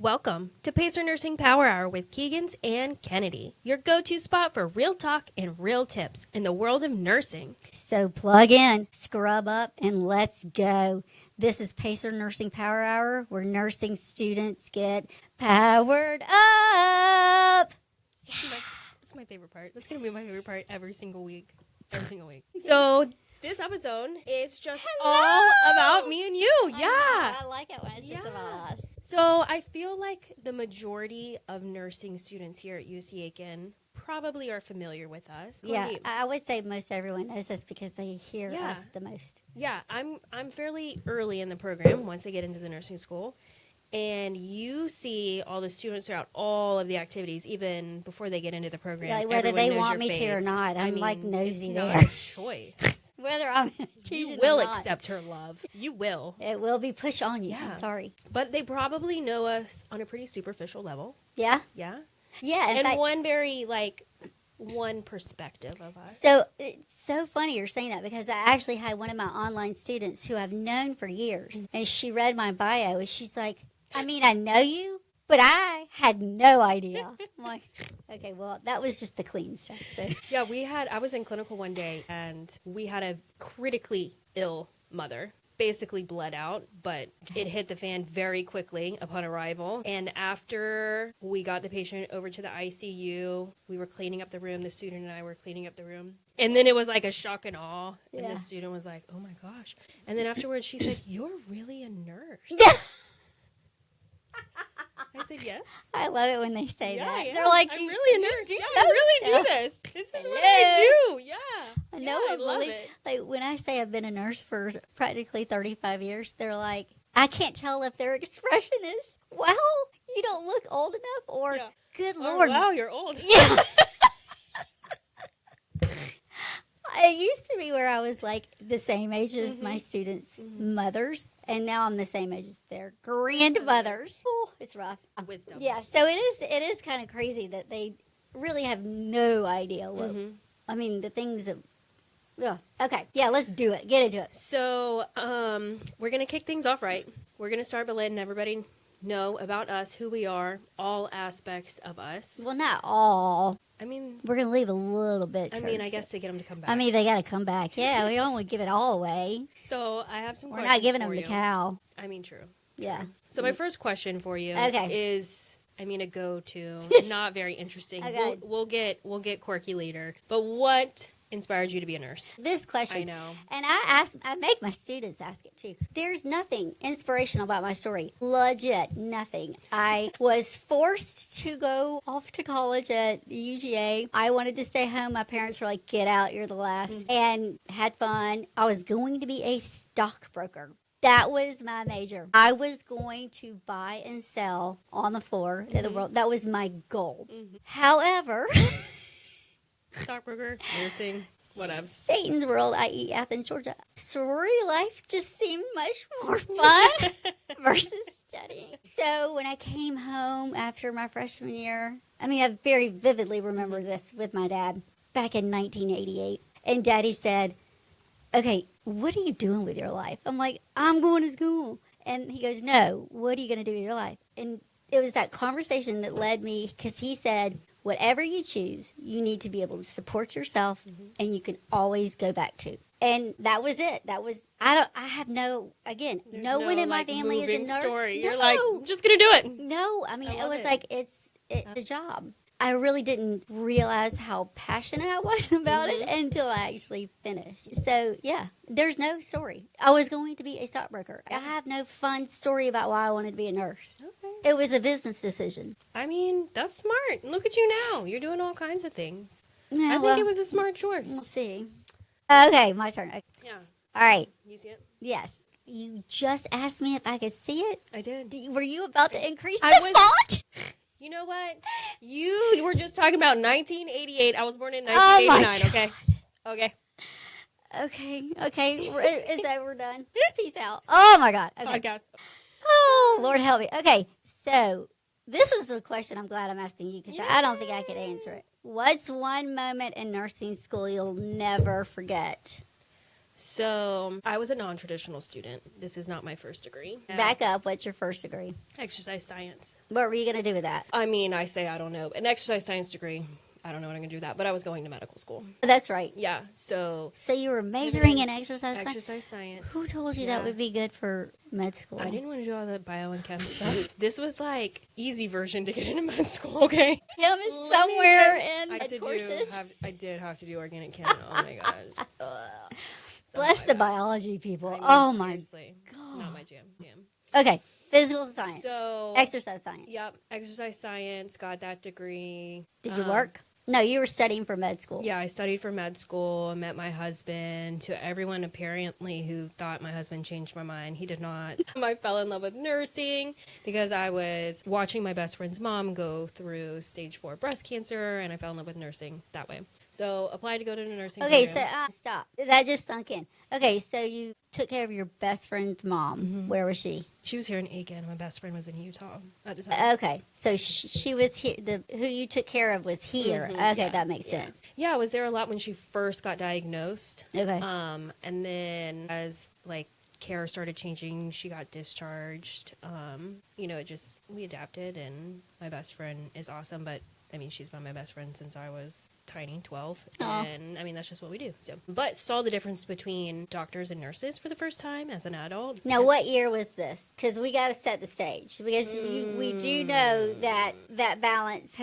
Welcome to Pacer Nursing Power Hour with Keigans and Kennedy, your go-to spot for real talk and real tips in the world of nursing. So plug in, scrub up, and let's go. This is Pacer Nursing Power Hour, where nursing students get powered up. That's my favorite part. That's going to be my favorite part every single week. So this episode is just all about me and you. I like it when it's just about us. So I feel like the majority of nursing students here at UC Aiken probably are familiar with us. Yeah, I would say most everyone knows us because they hear us the most. Yeah, I'm fairly early in the program once they get into the nursing school. And you see all the students throughout all of the activities, even before they get into the program. Like whether Everyone they knows want your me face. to or not, I'm like nosy it's there. Not a choice. Whether I'm teaching You will or not. accept her love. You will. It will be pushed on you. Yeah. I'm sorry. But they probably know us on a pretty superficial level. Yeah? Yeah. Yeah. And one very, one perspective of us. So it's so funny you're saying that because I actually had one of my online students who I've known for years, and she read my bio, and she's like, I mean, I know you, but I had no idea. I'm like, okay, well, that was just the clean stuff. So. Yeah, I was in clinical one day, and we had a critically ill mother. Basically bled out, but it hit the fan very quickly upon arrival. And after we got the patient over to the ICU, we were cleaning up the room. The student and I were cleaning up the room. And then it was like a shock and awe. And the student was like, oh my gosh. And then afterwards she said, you're really a nurse. I said, yes. I love it when they say that. Yeah. They're like, I'm really a nurse. Yeah, I really do this. This is what I do. Yeah. I know. I love it. Like when I say I've been a nurse for practically 35 years, they're like, I can't tell if their expression is, wow, you don't look old enough, or good Lord. Wow, you're old. Yeah. It used to be where I was like the same age as my students' mothers, and now I'm the same age as their grandmothers. Oh, it's rough. Wisdom. Yeah, so it is kind of crazy that they really have no idea what, I mean, the things that, okay, yeah, let's do it. Get into it. So we're going to kick things off right. We're going to start by letting everybody know about us, who we are, all aspects of us. Well, not all. I mean, we're going to leave a little bit. I guess to get them to come back. I mean, they got to come back. Yeah, we don't want to give it all away. So I have some questions. We're not giving them the cow. I mean, true. Yeah. So my first question for you is, a go-to, not very interesting. Okay. We'll get quirky later. But what inspired you to be a nurse? This question. I know. And I make my students ask it too. There's nothing inspirational about my story. Legit, nothing. I was forced to go off to college at UGA. I wanted to stay home. My parents were like, get out, you're the last. And had fun. I was going to be a stockbroker. That was my major. I was going to buy and sell on the floor of the world. That was my goal. However... Stockbroker, nursing, whatever. Satan's World, i.e. Athens, Georgia. Sorority life just seemed much more fun versus studying. So when I came home after my freshman year, I very vividly remember this with my dad back in 1988. And Daddy said, okay, what are you doing with your life? I'm like, I'm going to school. And he goes, no, what are you going to do with your life? And it was that conversation that led me, because he said, whatever you choose, you need to be able to support yourself, and you can always go back to. And that was it. That was, no one in my family is a nurse. Story. No. You're like, I'm just going to do it. No, it was like, it's a job. I really didn't realize how passionate I was about it until I actually finished. So, yeah, there's no story. I was going to be a stockbroker. I have no fun story about why I wanted to be a nurse. Okay. It was a business decision. That's smart. Look at you now. You're doing all kinds of things. Yeah, I think it was a smart choice. We'll see. Okay, my turn. Okay. Yeah. All right. You see it? Yes. You just asked me if I could see it. I did. Were you about to increase the font? You know what? You were just talking about 1988. I was born in 1989, okay? Okay. Is that we're done? Peace out. Oh, my God. Okay. Podcast. Oh, Lord help me. Okay, so this is the question I'm glad I'm asking you because I don't think I could answer it. What's one moment in nursing school you'll never forget? So I was a non-traditional student. This is not my first degree. Back up. What's your first degree? Exercise science. What were you going to do with that? I mean, I say I don't know. An exercise science degree. I don't know what I'm going to do with that, but I was going to medical school. That's right. Yeah, so So you were majoring in exercise science? exercise science. Who told you that would be good for med school? I didn't want to do all the bio and chem stuff. This was like easy version to get into med school, okay? Chem is somewhere in I med did courses. I did have to do organic chem. Oh my gosh. Bless the biology people. Oh my seriously, not my jam. Damn. Okay, physical science. So Exercise science. Yep, exercise science. Got that degree. Did you work? No, you were studying for med school. Yeah, I studied for med school. Met my husband. To everyone apparently who thought my husband changed my mind, he did not. I fell in love with nursing because I was watching my best friend's mom go through stage 4 breast cancer, and I fell in love with nursing that way. So applied to go to the nursing Okay, program. so stop. That just sunk in. Okay, so you took care of your best friend's mom. Mm-hmm. Where was she? She was here in Aiken. My best friend was in Utah at the time. Okay, so she was here. Who you took care of was here. Mhm, Okay, yeah, that makes yeah. sense. Yeah, I was there a lot when she first got diagnosed. Okay. And then as like care started changing, she got discharged. We adapted, and my best friend is awesome, but I mean, she's been my best friend since I was tiny, 12. Aw. And I mean, that's just what we do. So, but saw the difference between doctors and nurses for the first time as an adult. Now, what year was this? Because we got to set the stage. Because we do know that balance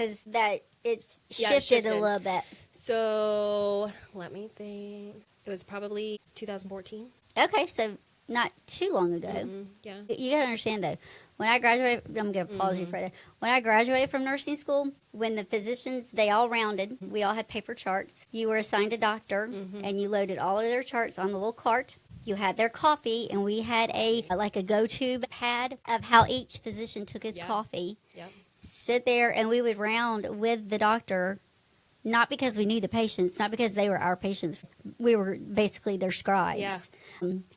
it's shifted a little bit. So let me think. It was probably 2014. Okay, so not too long ago. Yeah. You got to understand, though, when I graduated, I'm going to pause you for that. When I graduated from nursing school, when the physicians, they all rounded, we all had paper charts. You were assigned a doctor, and you loaded all of their charts on the little cart. You had their coffee, and we had a go-to pad of how each physician took his coffee. Yep. Stood there, and we would round with the doctor, not because we knew the patients, not because they were our patients. We were basically their scribes. Yeah.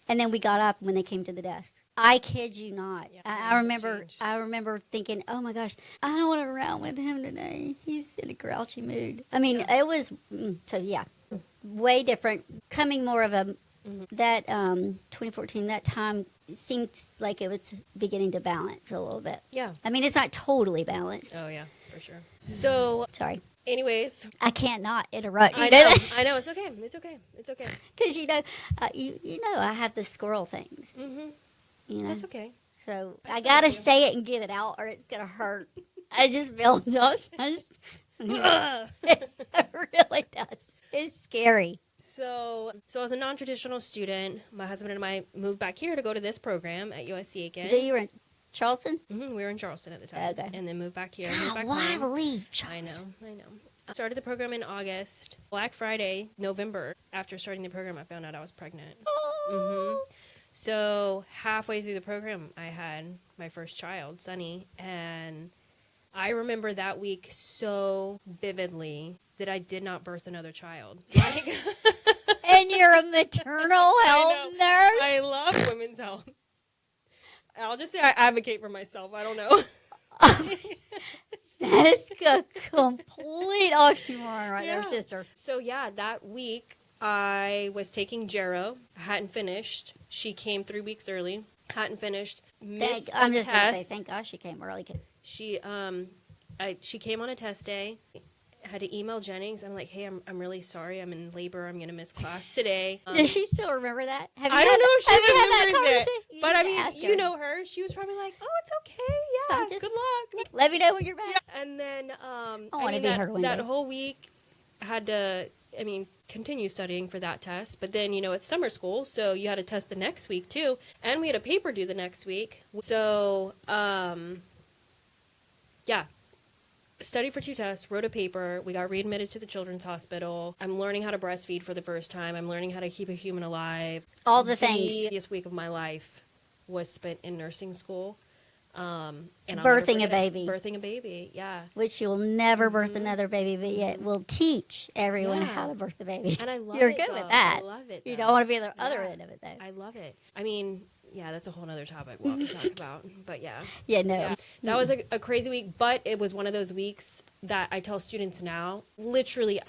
And then we got up when they came to the desk. I kid you not. Yeah, I remember thinking, oh my gosh, I don't want to round with him today. He's in a grouchy mood. I mean, it was, way different. Coming more of a, that 2014, that time seemed like it was beginning to balance a little bit. Yeah. I mean, it's not totally balanced. Oh, yeah, for sure. So, Sorry. anyways. I can't not interrupt you. I know. I know. It's okay. It's okay. It's okay. Because, you know, I have the squirrel things. Mm-hmm. You know? That's okay. So I I still got to love you. say it and get it out, or it's going to hurt. I just feel it. It really does. It's scary. So as a non-traditional student, my husband and I moved back here to go to this program at USC Aiken. So you were in Charleston? We were in Charleston at the time. Okay. And then moved back here. Moved back Why home. leave Charleston? I know. I started the program in August. Black Friday, November, after starting the program, I found out I was pregnant. Oh. So halfway through the program, I had my first child, Sunny, and I remember that week so vividly that I did not birth another child. Like, And you're a maternal health nurse? I love women's health. I'll just say I advocate for myself. I don't know. That is a complete oxymoron right there, Yeah. sister. So yeah, that week I was taking Jero. I hadn't finished. She came 3 weeks early. Hadn't finished. Missed I'm a just going to say, test. thank God she came early. She came on a test day. I had to email Jennings. I'm like, hey, I'm really sorry. I'm in labor. I'm gonna miss class today. Does she still remember that? Have you I don't had- know if she have you had that remembers conversation? it. You But need I to mean, ask you her. know her. She was probably like, oh, it's okay. fine, Yeah, just- good luck. Let me know when you're back. Yeah. And then wanna be her one that day. whole week I had to, continue studying for that test. But then, it's summer school, so you had to test the next week too. And we had a paper due the next week. So, yeah. Studied for 2 tests, wrote a paper. We got readmitted to the children's hospital. I'm learning how to breastfeed for the first time. I'm learning how to keep a human alive. All the The things. happiest week of my life was spent in nursing school. And I'll Birthing never a forget it. baby. Birthing a baby, yeah. Which you'll never birth another baby, but yet will teach everyone Yeah. how to birth a baby. And I love You're it. good though. with that. I love it. You though. don't want to be the other Yeah. end of it, though. I love it. Yeah, that's a whole nother topic we'll have to talk about. But yeah. Yeah, no. Yeah. That was a crazy week, but it was one of those weeks that I tell students now, literally,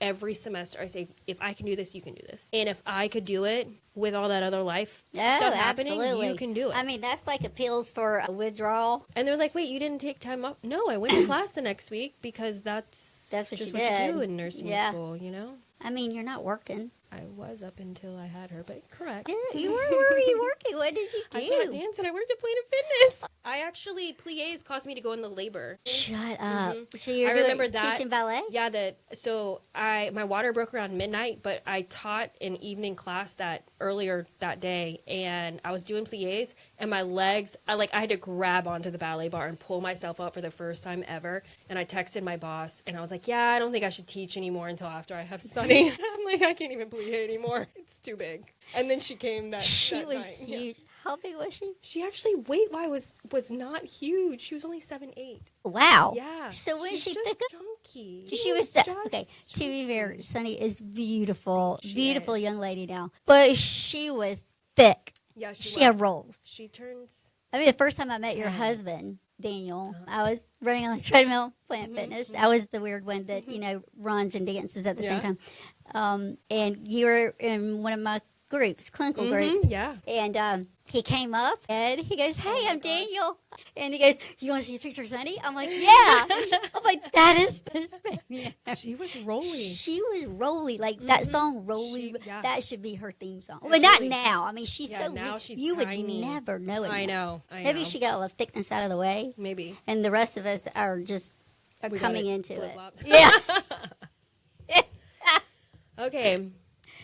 every semester I say, if I can do this, you can do this. And if I could do it with all that other life stuff happening, absolutely. you can do it. I mean, that's like appeals for a withdrawal. And they're like, wait, you didn't take time off? No, I went to class the next week because that's what just you what did. you do in nursing school, you know? I mean, you're not working. I was up until I had her, but correct. Yeah, you were. Where were you working? What did you do? I taught dance and I worked at Planet Fitness. I actually, pliés caused me to go into labor. Shut up. Mhm. So you're teaching ballet? Yeah, my water broke around midnight, but I taught an evening class earlier that day, and I was doing pliés, and my legs, I had to grab onto the ballet bar and pull myself up for the first time ever. And I texted my boss, and I was like, yeah, I don't think I should teach anymore until after I have Sunny. I'm like, I can't even plie anymore. It's too big. And then she came that She that was night. huge. Yeah. How big was she? She actually, weight-wise, was not huge. She was only 7'8". Wow. Yeah. So when She's she just picked up? chunky. She was just okay. To be fair, chunky. Sunny is beautiful, She beautiful is. young lady now, but she was thick. Yeah, She had was. rolls. She turns. I mean, the first time I met your 10. husband, Daniel, I was running on the treadmill, Planet Fitness. I was the weird one that runs and dances at the same Yeah. time. And you were in one of my groups, clinical groups. Yeah. And he came up and he goes, "Hey, my I'm gosh. Daniel." And he goes, "You want to see a picture of Sunny?" I'm like, "Yeah." I'm like, "That is this baby." She was rolly. She was rolly, like that song "Rolly." Yeah. That should be her theme song. It But not really- now. I mean, she's Yeah, so now weak. she's You tiny. would never know it. I now. know. Maybe she got all the thickness out of the way, Maybe. and the rest of us are just We got coming it into it. flip-flopped. Yeah. Okay.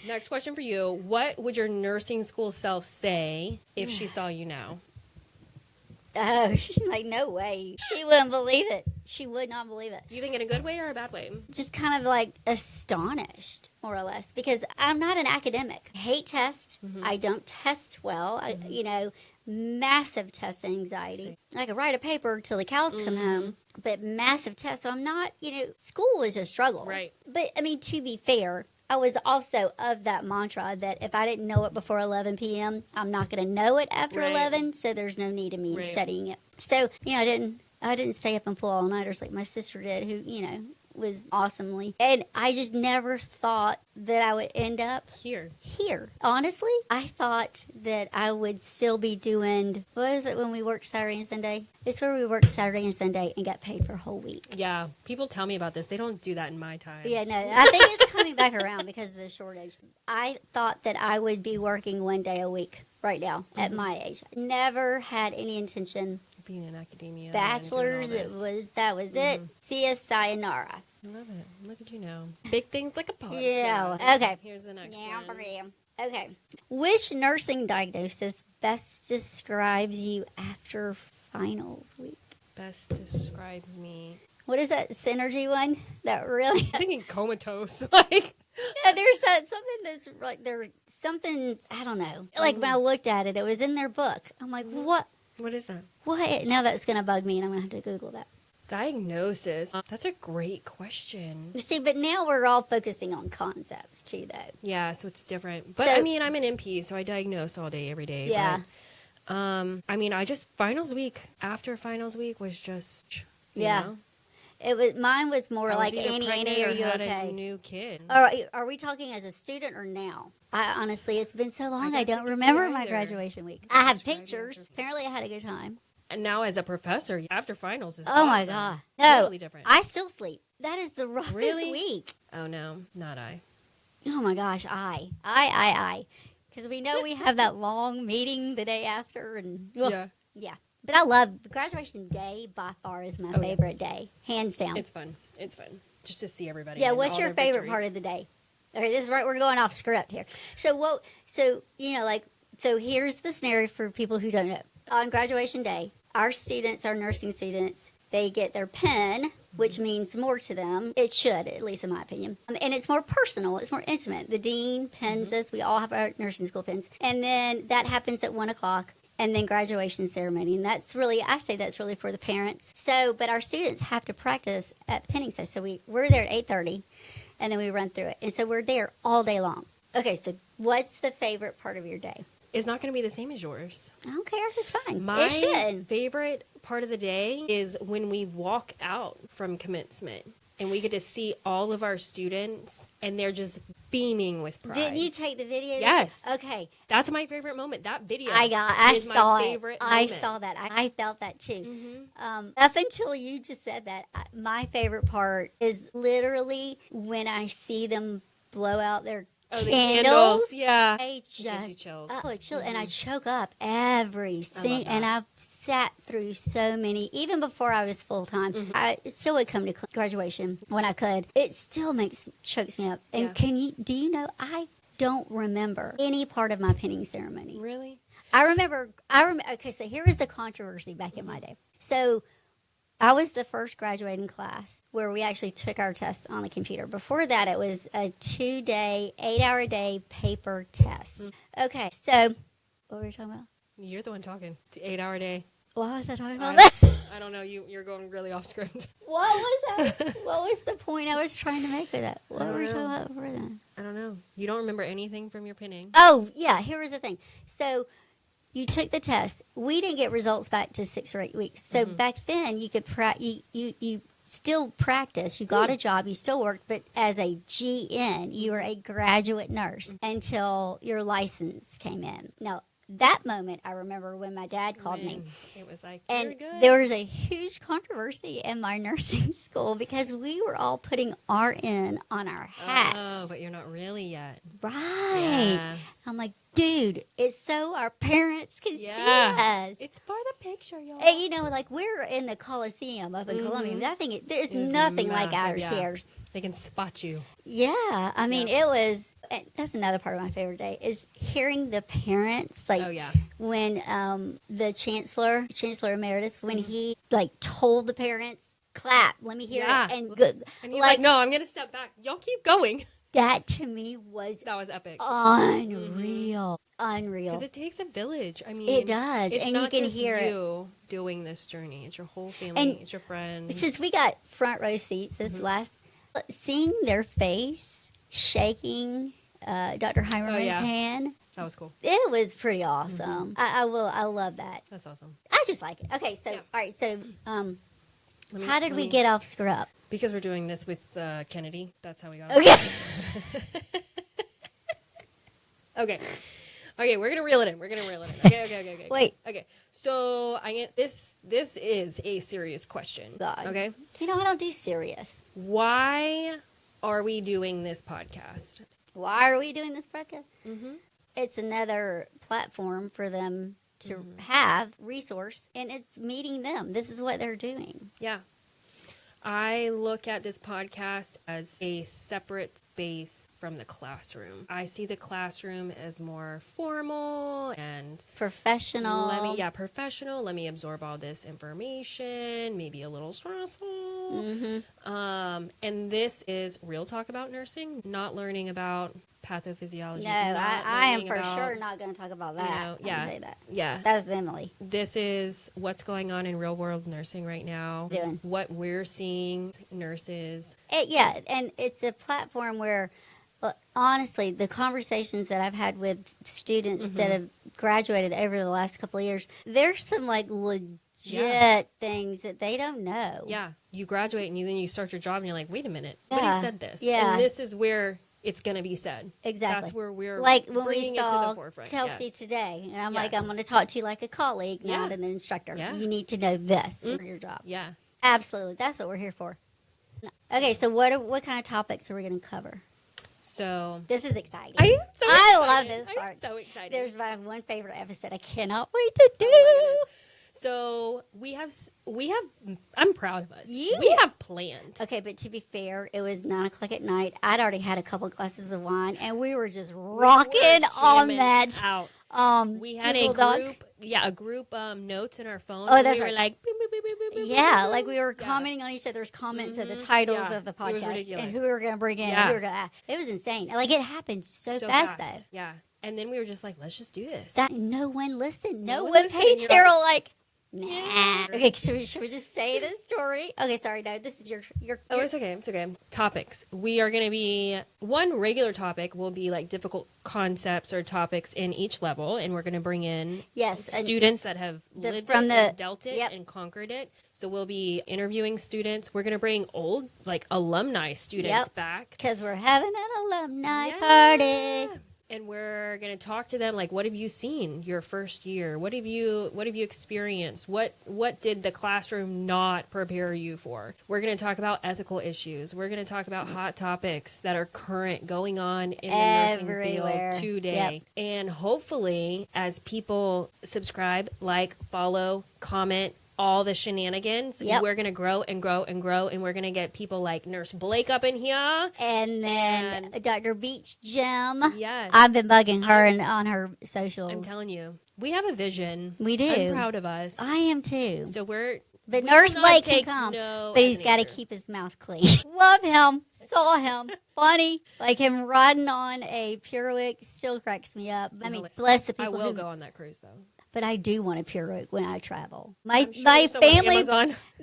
Next question for you. What would your nursing school self say if she saw you now? Oh, she's like, no way. She wouldn't believe it. She would not believe it. You think in a good way or a bad way? Just kind of like astonished, more or less, because I'm not an academic. I hate tests. I don't test well. Massive test anxiety. I could write a paper till the cows come home, but massive test. So I'm not, school was a struggle. Right. But I mean, to be fair, I was also of that mantra that if I didn't know it before 11 p.m., I'm not going to know it after Right. 11, so there's no need of me Right. studying it. So, I didn't stay up and pull all-nighters like my sister did, who, was awesomely. And I just never thought that I would end up Here. here. Honestly, I thought that I would still be doing, what is it when we work Saturday and Sunday? It's where we work Saturday and Sunday and got paid for a whole week. Yeah. People tell me about this. They don't do that in my time. Yeah, no, I think it's coming back around because of the shortage. I thought that I would be working one day a week right now at my age. Never had any intention. Being in academia. Bachelor's, and doing all this. that was it. See ya, sayonara. I love it. Look at you now. Big things like a podcast. Yeah, okay. Here's the next Yeah, one. for you. Okay. Which nursing diagnosis best describes you after finals week? Best describes me. What is that synergy one? That really? I'm thinking comatose. Like, Yeah, there's that something that's like something I don't know. Like when I looked at it, it was in their book. I'm like, what? what is that? What? Now that's gonna bug me, and I'm gonna have to Google that. Diagnosis. That's a great question. See, but now we're all focusing on concepts too, though. Yeah, so it's different. But So- I mean, I'm an MP, so I diagnose all day, every day. Yeah. But, finals week, after finals week was just, you Yeah. know, Mine was more I was like either Annie, pregnant Annie, or are you had okay? a new kid. Are we talking as a student or now? Honestly, it's been so long, I guess it don't could be remember my either. graduation week. I have Describe it pictures. after- Apparently, I had a good time. And now as a professor, after finals is Oh my awesome. God. No, Totally different. I still sleep. That is the roughest Really? week. Oh no, not I. Oh my gosh, I. Because we know we have that long meeting the day after. And yeah. But I love graduation day by far is my Oh, yeah. favorite day. Hands down. It's fun. It's fun. Just to see everybody. Yeah, and what's all your their favorite victories. part of the day? Okay, this is right. We're going off script here. So here's the scenario for people who don't know. On graduation day, our nursing students, they get their pen, which means more to them. It should, at least in my opinion. And it's more personal. It's more intimate. The dean pens us. We all have our nursing school pens. And then that happens at 1 o'clock. And then graduation ceremony. And that's really for the parents. So, but our students have to practice at the penning session. So we're there at 8:30, and then we run through it. And so we're there all day long. Okay, so what's the favorite part of your day? is not going to be the same as yours. I don't care. It's fine. My It should. favorite part of the day is when we walk out from commencement and we get to see all of our students and they're just beaming with pride. Didn't you take the video? Yes. Okay. That's my favorite moment. That video. I is saw my it. favorite I moment. saw that. I felt that too. Mm-hmm. Up until you just said that, my favorite part is literally when I see them blow out their Oh, the candles. Yeah. I It gives you just chills. oh, it chill, and I choke up every single. And I've sat through so many, even before I was full time. Mm-hmm. I still would come to graduation when I could. It still chokes me up. And Yeah. do you know I don't remember any part of my pinning ceremony. Really? I remember. Okay, so here was the controversy back in my day. So I was the first graduating class where we actually took our test on the computer. Before that, it was a 2-day, 8-hour-a-day paper test. Okay, so what were we talking about? You're the one talking. The 8-hour day. What was I talking about? I don't know. You're going really off script. What was that? What was the point I was trying to make with that? What were we talking about before then? I don't know. You don't remember anything from your pinning? Oh, yeah, here was the thing. So you took the test. We didn't get results back to 6 or 8 weeks. So back then, you could you still practice. You got a job. You still worked, but as a GN, you were a graduate nurse until your license came in. Now, that moment, I remember when my dad called me. It was like, And you're good. there was a huge controversy in my nursing school because we were all putting RN on our hats. Oh, but you're not really yet. Right. Yeah. I'm like, dude, it's so our parents can see us. It's for the picture, y'all. And, you know, like we're in the Coliseum up in Columbia. Nothing, there's It is nothing like massive, ours here. They can spot you. Yeah. I mean, it was, and that's another part of my favorite day is hearing the parents, like Oh, yeah. when the Chancellor Emeritus, when he like told the parents, clap, let me hear Yeah. it. And good. And he's like, no, I'm going to step back. Y'all keep going. That to me was That was epic. unreal. Unreal. Because it takes a village. I mean, It does, It's and not you can just hear it. you doing this journey. It's your whole family. And it's your friends. Since we got front row seats this seeing their face shaking Dr. Heimerman's hand, That was cool. it was pretty awesome. I love that. That's awesome. I just like it. Okay, so Yeah. all right, so Let how me- get off screw-up? Because we're doing this with Kennedy. That's how we got Okay. Okay. Okay, we're gonna reel it in. Okay. Wait. Okay. So this is a serious question. God. Okay. You know, I don't do serious. Why are we doing this podcast? Why are we doing this podcast? Mm-hmm. It's another platform for them to have resource, and it's meeting them. This is what they're doing. Yeah. I look at this podcast as a separate space from the classroom. I see the classroom as more formal and Professional. professional. Let me absorb all this information, maybe a little stressful. Mm-hmm. And this is real talk about nursing, not learning about pathophysiology. No, not I am learning for about, sure not going to talk about that. know, I yeah. can say that. Yeah. That's Emily. This is what's going on in real world nursing right now. Doing. What we're seeing nurses. And it's a platform where, honestly, the conversations that I've had with students that have graduated over the last couple of years, there's some like legit things that they don't know. Yeah. You graduate and then you start your job and you're like, wait a minute. Yeah. Nobody said this. Yeah. And this is where it's going to be said. Exactly. That's where we're like when we bringing it to saw the forefront. Kelsey Yes. today, and I'm like, I'm Yes. going to talk to you like a colleague, Yeah. not an instructor. Yeah. You need to know this for your job. Yeah. Absolutely, that's what we're here for. Okay, so what kind of topics are we going to cover? So This is exciting. I am so I excited. love this I'm part. so excited. There's my one favorite episode I cannot wait to do. Oh my goodness. So we have. I'm proud of us. You- We have planned. Okay, but to be fair, it was 9:00 at night. I'd already had a couple glasses of wine, and we were just rocking on jamming that. out. We had Google a Doc. group notes in our phone. Oh, and that's we right. were like, boop, boop, boop, boop, boop, boop, Yeah, boop, like we were boop. Yeah. commenting on each other's comments of the titles Yeah. of the It was podcast ridiculous. and who we were going to bring in. Yeah. Who we were gonna, it was insane. Like it happened so fast though. Yeah. And then we were just like, let's just do this. That no one listened. No one one listened, paid. and you're They were like, like, Nah. Okay, should we just say the story? Okay, sorry, no, this is your Oh, it's okay. It's okay. Topics. We are going to be, one regular topic will be like difficult concepts or topics in each level. And we're going to bring in students that have lived it and dealt it and conquered it. So we'll be interviewing students. We're going to bring old, like alumni students back. Because we're having an alumni party. And we're going to talk to them like, what have you seen your first year? What have you experienced? What did the classroom not prepare you for? We're going to talk about ethical issues. We're going to talk about hot topics that are current going on in the nursing field today. And hopefully, as people subscribe, like, follow, comment, all the shenanigans, we're going to grow and grow and grow, and we're going to get people like Nurse Blake up in here. And then Dr. Beach Gem. Yes. I've been bugging her on her socials. I'm telling you, we have a vision. We do. I'm proud of us. I am too. So But Nurse Blake can come, but he's got to keep his mouth clean. Love him, saw him, funny. Like him riding on a Pirouette still cracks me up. I mean, bless the people. I will go on that cruise though. But I do want a Pirouette when I travel. My family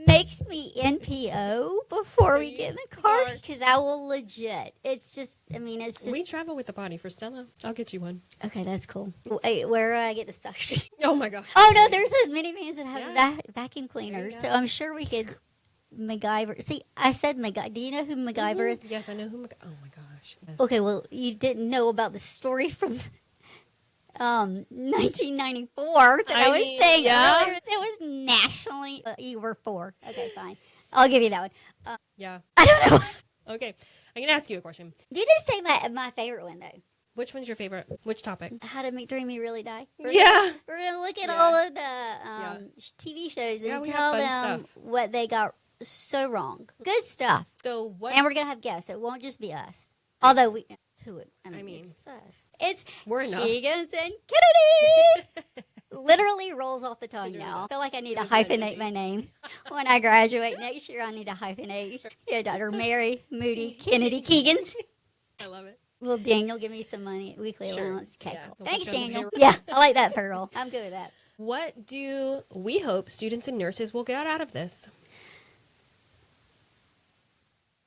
makes me NPO before we get in the cars because I will legit. It's just. We travel with the body for Stella. I'll get you one. Okay, that's cool. Wait, where do I get the suction? Oh my gosh. Oh no, there's those minivans that have vacuum cleaners, so I'm sure we could MacGyver. See, I said MacGyver. Do you know who MacGyver is? Yes, I know who MacGyver. Oh my gosh. Yes. Okay, well, you didn't know about the story from 1994 that I was saying earlier. It was nationally. You were 4. Okay, fine. I'll give you that one. Yeah. I don't know. Okay, I'm gonna ask you a question. You just say my favorite one though. Which one's your favorite? Which topic? How to Make Dreamy Really Die. We're gonna look at all of the TV shows and tell them what they got so wrong. Good stuff. So what? And we're gonna have guests. It won't just be us. Although who would? It's us. We're enough. Keigans and Kennedy. Literally rolls off the tongue now. I feel like I need to hyphenate my name. When I graduate next year, I need to hyphenate. Yeah, Dr. Mary Moody Kennedy Keigans. I love it. Will Daniel give me some money, weekly allowance? Okay, cool. We'll Thanks, Daniel. Yeah, I like that, Pearl. I'm good with that. What do we hope students and nurses will get out of this?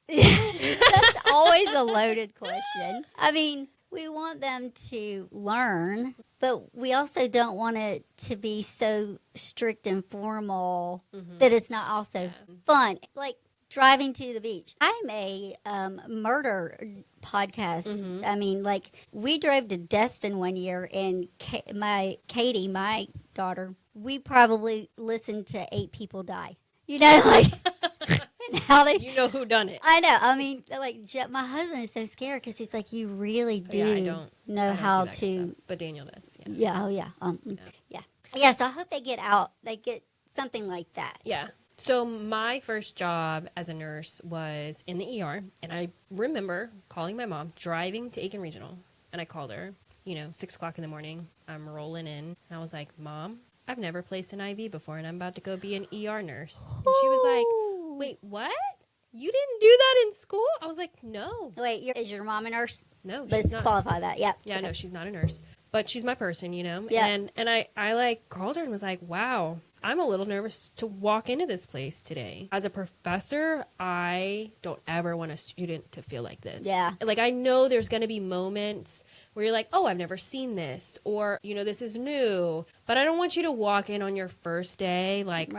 That's always a loaded question. I mean, we want them to learn, but we also don't want it to be so strict and formal that it's not also fun. Like driving to the beach. I'm a murder podcast. I mean, like we drove to Destin one year, and Katie, my daughter, we probably listened to 8 people die. You know, like. You know who done it. I know. I mean, like my husband is so scared because he's like, you really do know how to. But Daniel does. Yeah. Oh yeah. Yeah. So I hope they get out. They get something like that. Yeah. So my first job as a nurse was in the ER, and I remember calling my mom, driving to Aiken Regional, and I called her. 6 o'clock in the morning. I'm rolling in, and I was like, Mom, I've never placed an IV before, and I'm about to go be an ER nurse. And she was like, wait, what? You didn't do that in school? I was like, no. Wait, is your mom a nurse? No, Let's qualify that. Yeah. Yeah, no, she's not a nurse. But she's my person, Yeah. And I like called her and was like, wow, I'm a little nervous to walk into this place today. As a professor, I don't ever want a student to feel like this. Yeah. Like, I know there's going to be moments where you're like, oh, I've never seen this, or, this is new. But I don't want you to walk in on your first day, like,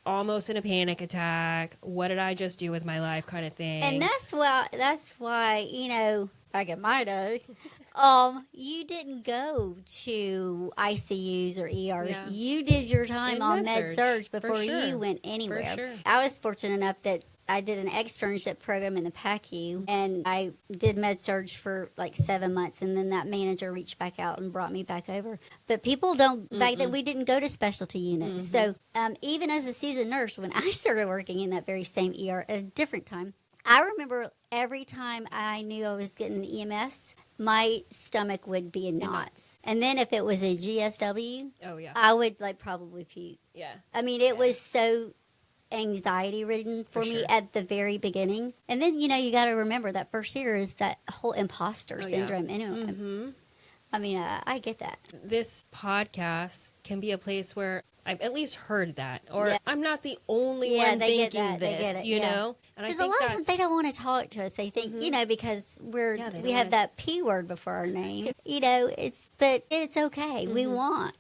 almost in a panic attack. What did I just do with my life kind of thing? And that's why, back in my day, you didn't go to ICUs or ERs. Yeah. You did your time on med-surg before you went anywhere. For sure. I was fortunate enough that I did an externship program in the PACU, and I did med-surg for like 7 months, and then that manager reached back out and brought me back over. But people don't, back then we didn't go to specialty units. So even as a seasoned nurse, when I started working in that very same ER at a different time, I remember every time I knew I was getting an EMS, my stomach would be in knots. And then if it was a GSW, I would like probably puke. Yeah. I mean, it was so anxiety ridden for me at the very beginning. And then, you got to remember that first year is that whole imposter syndrome. Anyway, I mean, I get that. This podcast can be a place where I've at least heard that, or Yeah. I'm not the only Yeah, one they get thinking that. They this, get it, you yeah. know? And I Because a think lot of times that's they don't want to talk to us. They think, you know, because Yeah, they we don't have wanna- that P word before our name. You know, but it's okay. We want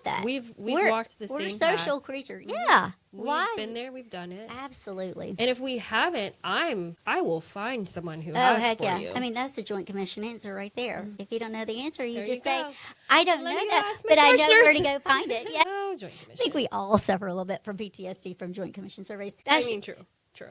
that. We've We're- walked the We're same social path. creatures. Yeah. We've Why? been there, we've done it. Absolutely. And if we haven't, I will find someone who Oh, has heck for yeah. you. I mean, that's the Joint Commission answer right there. If you don't know the answer, you There just you say, go. I don't Let know me go that, ask my but I know where to commissioners." go find it. Yeah. Oh, Joint I Commission. think we all suffer a little bit from PTSD from Joint Commission surveys. I mean, true.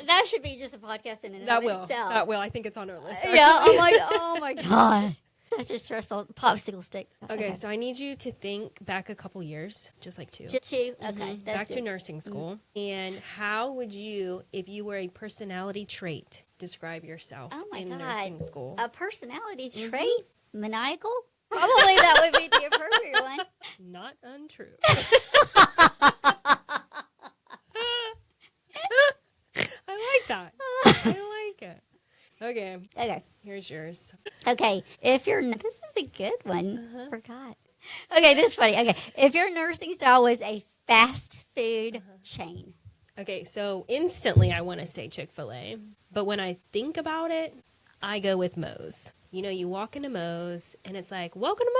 That should be just a podcast in and That of will. itself. That will. I think it's on our list. Yeah, actually. oh my God. Such a stressful popsicle stick. Okay, so I need you to think back a couple years, just like two. Just two? Okay, that's Back good. to nursing school. And how would you, if you were a personality trait, describe yourself Oh my in God. nursing school? A personality trait? Maniacal? Probably that would be the appropriate one. Not untrue. I like that. I like it. Okay, Okay. here's yours. Okay. If you're, this is a good one. Forgot. Okay, this is funny. Okay. If your nursing style was a fast food chain. Okay, so instantly I want to say Chick-fil-A, but when I think about it, I go with Moe's. You know, you walk into Moe's and it's like, welcome to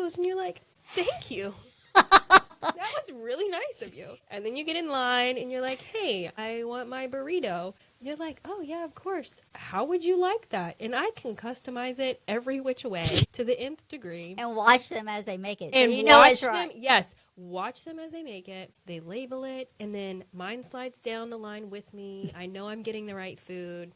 Moe's, and you're like, thank you. That was really nice of you. And then you get in line and you're like, hey, I want my burrito. And you're like, oh yeah, of course. How would you like that? And I can customize it every which way to the nth degree. And watch them as they make it. So And you know watch it's right. them, yes, watch them as they make it. They label it, and then mine slides down the line with me. I know I'm getting the right food,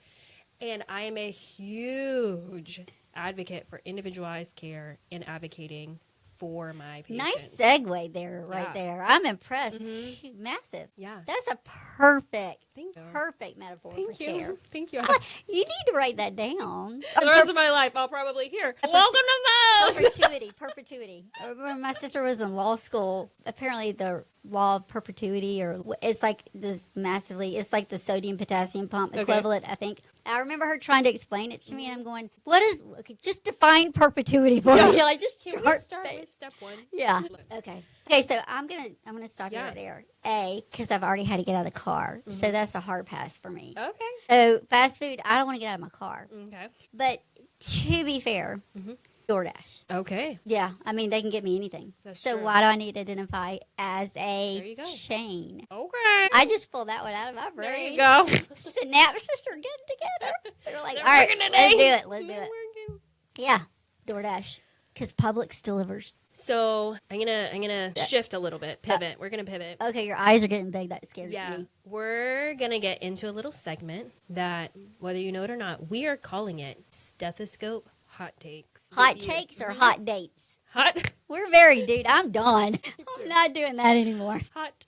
and I am a huge advocate for individualized care and advocating for my patients. Nice segue there, right Yeah. there. I'm impressed. Massive. Yeah. That's a perfect metaphor Thank for you. care. Thank you. You need to write that down. For the rest of my life, I'll probably hear, welcome to Moe's. Perpetuity. When my sister was in law school, apparently the law of perpetuity, or it's like this massively, it's like the sodium potassium pump equivalent, I think. I remember her trying to explain it to me, and I'm going, what is, okay, just define perpetuity for me. Like, just Can we start start with step one? Yeah. Okay. Okay, so I'm gonna stop you Yeah. right there. Because I've already had to get out of the car, so that's a hard pass for me. Okay. So fast food, I don't want to get out of my car. Okay. But to be fair, DoorDash. Okay. Yeah, I mean they can get me anything. That's so true. why do I need to identify as There a you go. chain? Okay. I just pulled that one out of my brain. There you go. Synapses are getting together. They're like, They're all right, working let's today. do it. Let's do They're it. working. Yeah, DoorDash, because Publix delivers. So I'm gonna shift a little bit, pivot. We're gonna pivot. Okay, your eyes are getting big. That scares Yeah, me. we're gonna get into a little segment that, whether you know it or not, we are calling it Stethoscope Hot Takes. Hot If you- takes or hot dates? Hot We're very, dude. I'm done. I'm not doing that anymore. hot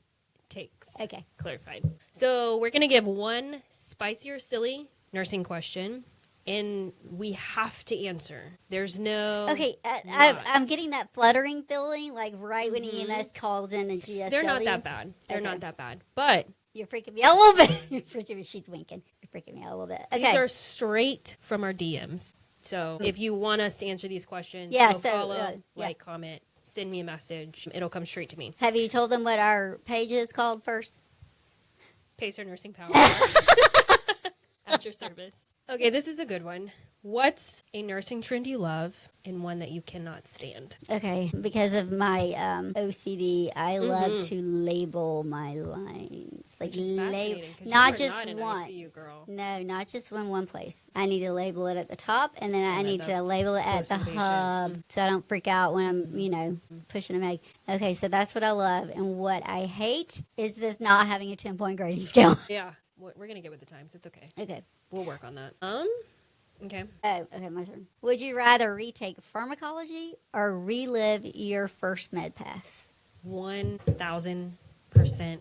takes. Okay. Clarified. So we're gonna give one spicy or silly nursing question, and we have to answer. There's no Okay. I'm lots. getting that fluttering feeling, like right when EMS calls in a GSW. They're not that bad. They're Okay. not that bad. But You're freaking me out a little bit. You're freaking me. She's winking. You're freaking me out a little bit. Okay. these are straight from our DMs. So if you want us to answer these questions, Yeah, go so, follow, yeah. like, comment, send me a message. It'll come straight to me. Have you told them what our page is called first? Pacer Nursing Power. At your service. Okay, this is a good one. What's a nursing trend you love and one that you cannot stand? Okay. Because of my OCD, I love to label my lines. Like Which is fascinating, 'cause you not are just not an once. ICU girl. No, not just in one place. I need to label it at the top, and then I And at need the to label it at the close to the hub, patient. so I don't freak out when I'm, pushing a meg. Okay, so that's what I love, and what I hate is this not having a 10-point grading scale. Yeah, we're going to get with the times. It's okay. Okay. We'll work on that. Okay. Oh, okay, my turn. Would you rather retake pharmacology or relive your first med pass? 1,000%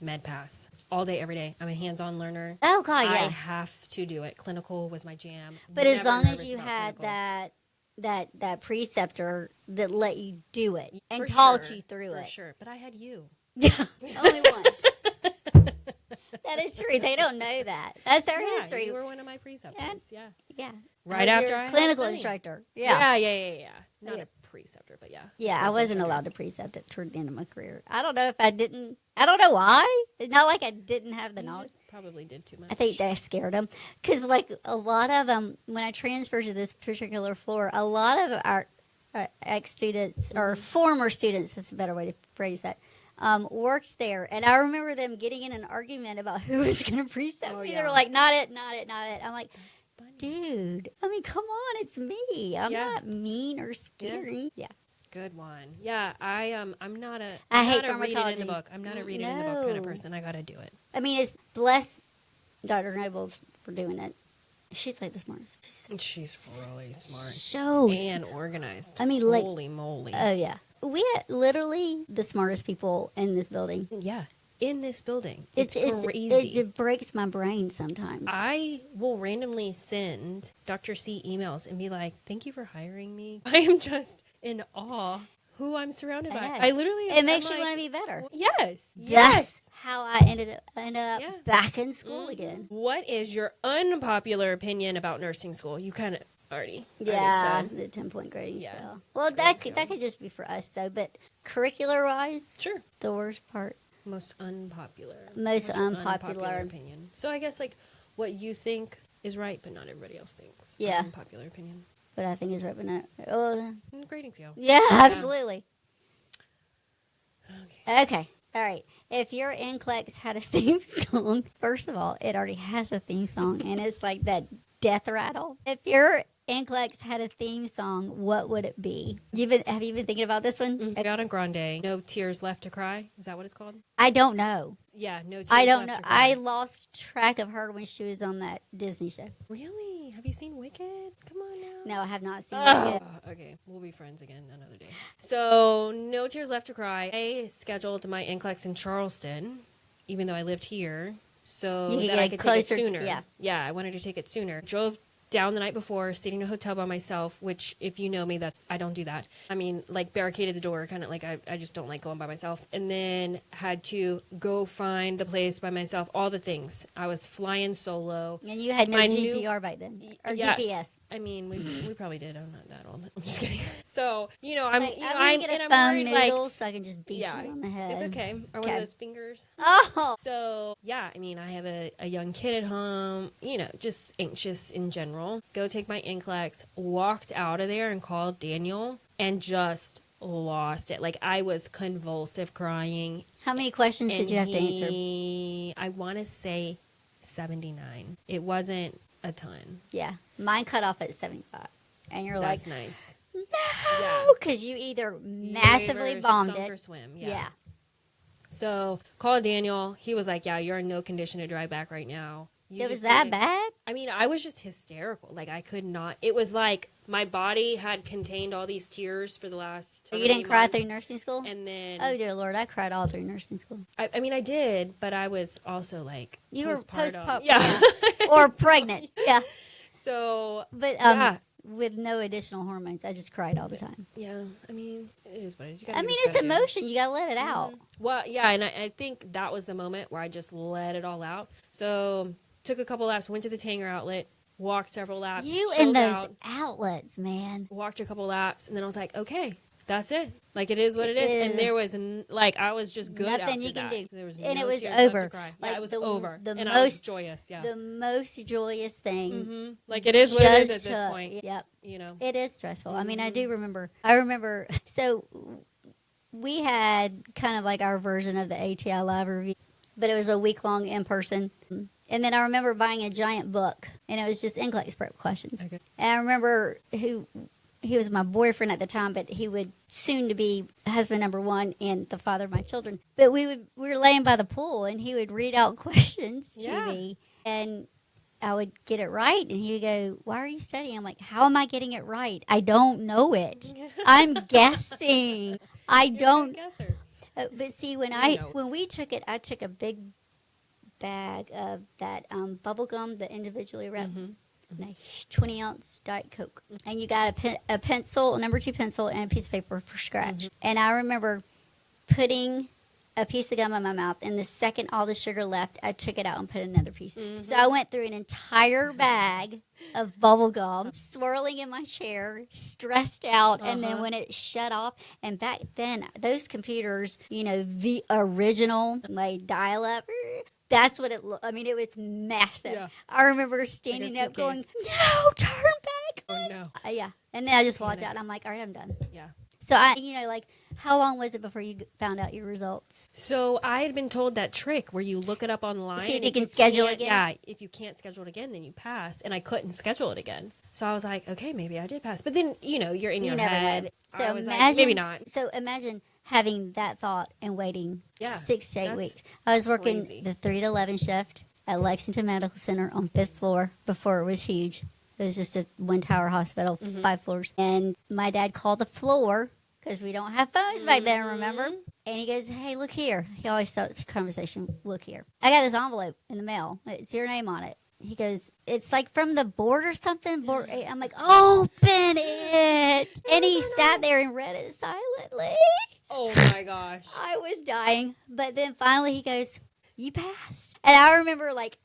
med pass. All day, every day. I'm a hands-on learner. Oh God, I yeah. have to do it. Clinical was my jam. But as Never long as nervous you about had clinical. that preceptor that let you do it and For taught sure, you through for it. sure. But I had you. Only once. That is true. They don't know that. That's our Yeah, history. you were one of my preceptors. Yeah. Yeah. Right I was after your I had clinical Sunny. instructor. Yeah. Yeah. Not Okay. a preceptor, but yeah. Yeah, I wasn't allowed to precept it toward the end of my career. I don't know if I didn't. I don't know why. It's not like I didn't have the You knowledge. just probably did too much. I think that scared them. Because, like, a lot of them, when I transferred to this particular floor, a lot of our ex-students, or former students, that's a better way to phrase that, worked there. And I remember them getting in an argument about who was going to precept me. They were like, not it, not it, not it. I'm like, dude, I mean, come on, it's me. I'm not mean or scary. Yeah. Good one. Yeah, I'm not a. I hate not a read it pharmacology. in the book. I'm not a read it in the book kind of person. I gotta do it. I mean, it's bless Dr. Nobles for doing it. She's like the smartest. She's really smart. So and organized. I mean, like, holy moly. Oh yeah, we had literally the smartest people in this building. Yeah, in this building. It's crazy. It breaks my brain sometimes. I will randomly send Dr. C emails and be like, "Thank you for hiring me. I am just in awe who I'm surrounded by." I literally. It makes you want to be better. Yes. That's how I ended up back in school again. What is your unpopular opinion about nursing school? You kind of already said. The 10-point grading scale. Well, that could just be for us though. But curricular wise, sure, the worst part. Most unpopular opinion. So I guess like what you think is right, but not everybody else thinks. Yeah. Unpopular opinion. But I think it's right, but not. Grading scale. Yeah, absolutely. Okay. All right. If your NCLEX had a theme song, first of all, it already has a theme song, and it's like that death rattle. If your NCLEX had a theme song, what would it be? Have you been thinking about this one? Ariana Grande, No Tears Left to Cry. Is that what it's called? I don't know. Yeah, No Tears I don't Left know. to Cry. I lost track of her when she was on that Disney show. Really? Have you seen Wicked? Come on now. No, I have not seen Wicked. Okay, we'll be friends again another day. So, No Tears Left to Cry. I scheduled my NCLEX in Charleston, even though I lived here, so that I could take it sooner. Yeah, I wanted to take it sooner. Drove down the night before, stayed in a hotel by myself, which, if you know me, I don't do that. I mean, like, barricaded the door, kind of like, I just don't like going by myself. And then had to go find the place by myself, all the things. I was flying solo. And you had no GPR back then? Or GPS? I mean, we probably did. I'm not that old. I'm just kidding. So, I'm get a phone noodle so I can just beat you on the head. It's okay. Or one of those fingers. Oh! So, yeah, I mean, I have a young kid at home, just anxious in general. Go take my NCLEX, walked out of there and called Daniel and just lost it. Like, I was convulsive crying. How many questions did you have to answer? I want to say 79. It wasn't a ton. Yeah. Mine cut off at 75. And you're That's nice. No! Because you either massively bombed it. Sunk or swim. Yeah. So, called Daniel. He was like, yeah, you're in no condition to drive back right now. It was that bad? I mean, I was just hysterical. Like, I could not. It was like my body had contained all these tears for the last. You didn't cry through nursing school? And then. Oh, dear Lord, I cried all through nursing school. I mean, I did, but I was also like. You were postpartum. Yeah. Or pregnant. Yeah. So. But, with no additional hormones, I just cried all the time. Yeah. I mean, it is what it is. It's emotion. You got to let it out. Well, yeah. And I think that was the moment where I just let it all out. So. Took a couple laps, went to the Tanger outlet, walked several laps. You and those outlets, man. Walked a couple laps, and then I was like, okay, that's it. Like, it is what it is. And there was, I was just good after that. Nothing you can do. There was and no it was tears over. Left to cry. Like, it was over. And I was joyous, The most joyous thing. Mm-hmm. Like, it is what it is at this point. Yep. It is stressful. Mm-hmm. I mean, I remember, so we had kind of like our version of the ATI Live review, but it was a week-long in-person. And then I remember buying a giant book, and it was just NCLEX prep questions. Okay. And I remember he was my boyfriend at the time, but he would soon to be husband number one and the father of my children. But we were laying by the pool, and he would read out questions to me, and I would get it right, and he would go, "Why are you studying?" I'm like, "How am I getting it right? I don't know it. I'm guessing. I don't." You're a good guesser. But see, when we took it, I took a big bag of that bubble gum, the individually wrapped, and a 20-ounce Diet Coke. And you got a pencil, a number 2 pencil, and a piece of paper for scratch. And I remember putting a piece of gum in my mouth, and the second all the sugar left, I took it out and put another piece. So I went through an entire bag of bubble gum, swirling in my chair, stressed out, and then when it shut off, and back then, those computers, the original, like dial-up, that's what it looked. I mean, it was massive. Yeah. I remember standing up going, no, turn back. Oh, no. Yeah. And then I just walked out, and I'm like, all right, I'm done. Yeah. So, how long was it before you found out your results? So I had been told that trick where you look it up online. See if you can schedule can't- again? Yeah, if you can't schedule it again, then you pass. And I couldn't schedule it again. So I was like, okay, maybe I did pass. But then, you're in your never head. know. So So I was like, imagine, maybe not. So imagine having that thought and waiting Yeah, 6 to 8 that's weeks. I was working crazy. the 3 to 11 shift at Lexington Medical Center on 5th floor before it was huge. It was just a one-tower hospital, 5 floors. And my dad called the floor because we don't have phones back then, remember? And he goes, hey, look here. He always starts a conversation, look here. I got this envelope in the mail. It's your name on it. He goes, it's like from the board or something. I'm like, open it. And he sat there and read it silently. Oh, my gosh. I was dying. But then finally he goes, you passed. And I remember like,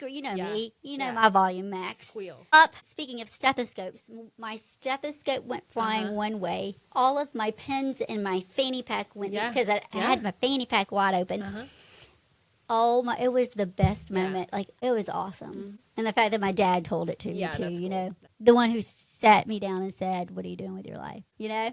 Yeah. me, Yeah. my volume max. Squeal. Up. Speaking of stethoscopes, my stethoscope went flying one way. All of my pens in my fanny pack went because I had my fanny pack wide open. It was the best moment. Like, it was awesome. And the fact that my dad told it to me too, that's cool. The one who sat me down and said, what are you doing with your life?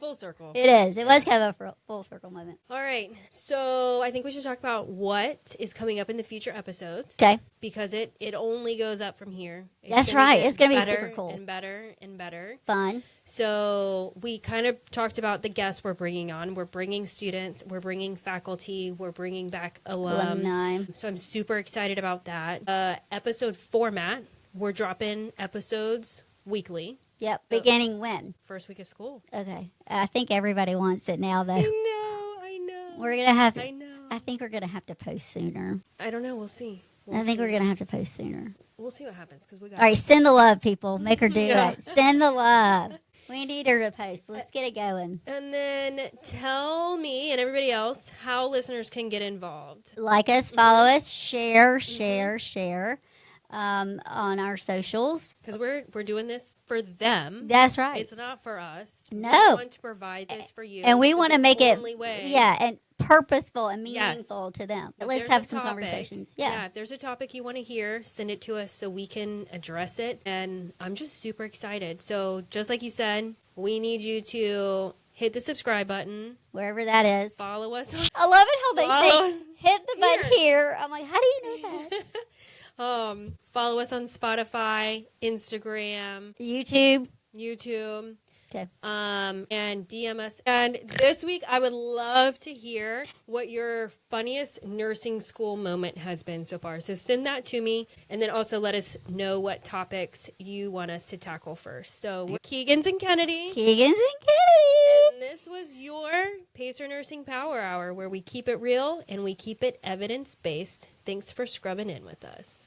Full circle. It is. It was kind of a full circle moment. All right. So I think we should talk about what is coming up in the future episodes. Okay. Because it only goes up from here. That's gonna right. get It's going to be better super cool. And better and better. Fun. So we kind of talked about the guests we're bringing on. We're bringing students. We're bringing faculty. We're bringing back Alumni. So I'm super excited about that. Episode format. We're dropping episodes weekly. Yep. Beginning when? First week of school. Okay. I think everybody wants it now, though. I know. We're going to have to. I know. I think we're going to have to post sooner. I don't know. We'll see. I think we're going to have to post sooner. We'll see what happens because we got. All right. Send the love, people. Make her do Yeah. it. Send the love. We need her to post. Let's get it going. And then tell me and everybody else how listeners can get involved. Like us, follow us, share on our socials. Because we're doing this for them. That's right. It's not for us. No. We want to provide this for you. And we So want to the make it, only way- and purposeful and Yes. meaningful to them. If Let's there's have a some topic- conversations. Yeah, Yeah. if there's a topic you want to hear, send it to us so we can address it. And I'm just super excited. So just like you said, we need you to hit the subscribe button, Wherever that is. follow us I love it how they Follow say, hit the button here. I'm like, how do you know that? follow us on Spotify, Instagram, YouTube. Okay. and DM us. And this week, I would love to hear what your funniest nursing school moment has been so far. So send that to me, and then also let us know what topics you want us to tackle first. So we're Keigans and Kennedy. Keigans and Kennedy. And this was your Pacer Nursing Power Hour, where we keep it real and we keep it evidence-based. Thanks for scrubbing in with us.